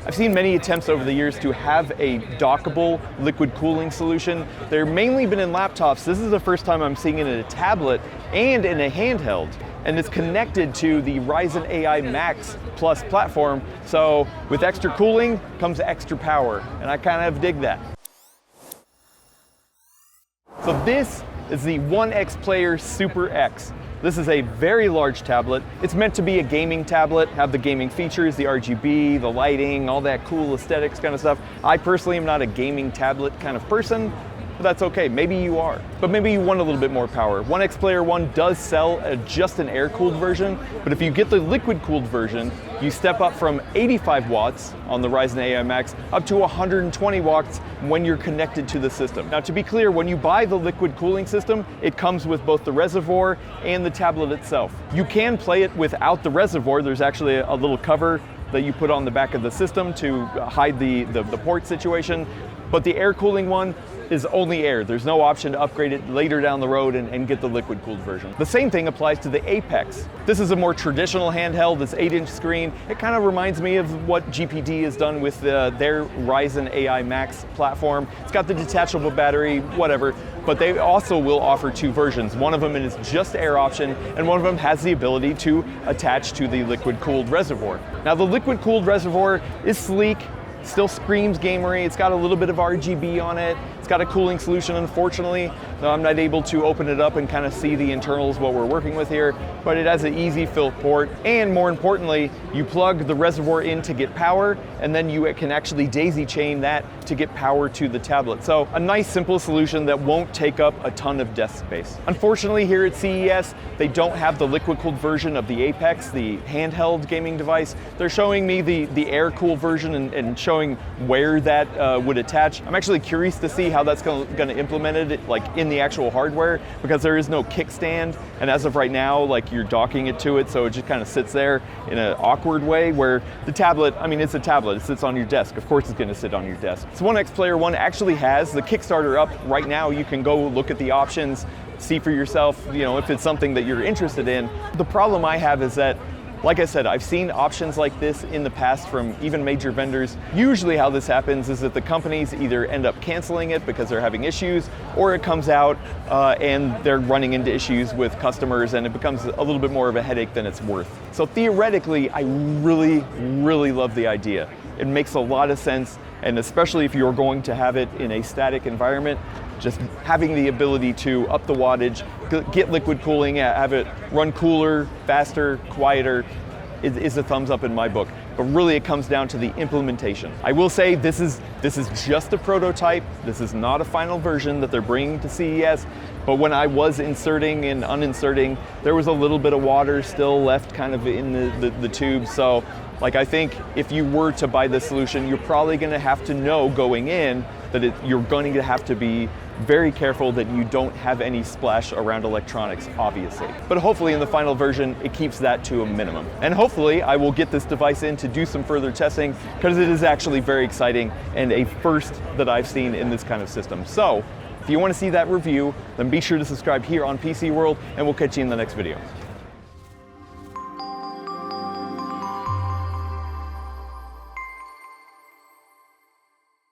I've seen many attempts over the years to have a dockable liquid cooling solution. They're mainly been in laptops. This is the first time I'm seeing it in a tablet and in a handheld. And it's connected to the Ryzen AI Max Plus platform. So with extra cooling comes extra power, and I kind of dig that. So this is the OneXPlayer Super X. This is a very large tablet. It's meant to be a gaming tablet, have the gaming features, the RGB, the lighting, all that cool aesthetics kind of stuff. I personally am not a gaming tablet kind of person, but that's okay. Maybe you are. But maybe you want a little bit more power. OneXPlayer One does sell just an air-cooled version, but if you get the liquid-cooled version, you step up from 85 watts on the Ryzen AI Max up to 120 watts when you're connected to the system. Now, to be clear, when you buy the liquid cooling system, it comes with both the reservoir and the tablet itself. You can play it without the reservoir. There's actually a little cover that you put on the back of the system to hide the port situation. But the air cooling one is only air. There's no option to upgrade it later down the road and get the liquid cooled version. The same thing applies to the Apex. This is a more traditional handheld, this 8-inch screen. It kind of reminds me of what GPD has done with their Ryzen AI Max platform. It's got the detachable battery, whatever, but they also will offer two versions. One of them is just air option, and one of them has the ability to attach to the liquid cooled reservoir. Now the liquid cooled reservoir is sleek, still screams gamery. It's got a little bit of RGB on it. It's got a cooling solution, unfortunately. I'm not able to open it up and kind of see the internals, what we're working with here, but it has an easy fill port. And more importantly, you plug the reservoir in to get power, and then you can actually daisy chain that to get power to the tablet. So a nice, simple solution that won't take up a ton of desk space. Unfortunately, here at CES, they don't have the liquid-cooled version of the Apex, the handheld gaming device. They're showing me the air-cooled version and showing where that would attach. I'm actually curious to see how that's going to implement it, like in the actual hardware, because there is no kickstand, and as of right now, like you're docking it to it, so it just kind of sits there in an awkward way. Where the tablet, I mean, it's a tablet, it sits on your desk. Of course, it's going to sit on your desk. So OneXPlayer One actually has the Kickstarter up right now. You can go look at the options, see for yourself, you know, if it's something that you're interested in. The problem I have is that, like I said, I've seen options like this in the past from even major vendors. Usually how this happens is that the companies either end up canceling it because they're having issues, or it comes out and they're running into issues with customers and it becomes a little bit more of a headache than it's worth. So theoretically, I really, really love the idea. It makes a lot of sense, and especially if you're going to have it in a static environment, just having the ability to up the wattage, get liquid cooling, have it run cooler, faster, quieter, is a thumbs up in my book. But really it comes down to the implementation. I will say this is just a prototype. This is not a final version that they're bringing to CES. But when I was inserting and uninserting, there was a little bit of water still left kind of in the tube. So like, I think if you were to buy this solution, you're probably gonna have to know going in that you're going to have to be very careful that you don't have any splash around electronics, obviously. But hopefully in the final version, it keeps that to a minimum. And hopefully I will get this device in to do some further testing, because it is actually very exciting and a first that I've seen in this kind of system. So if you want to see that review, then be sure to subscribe here on PCWorld, and we'll catch you in the next video.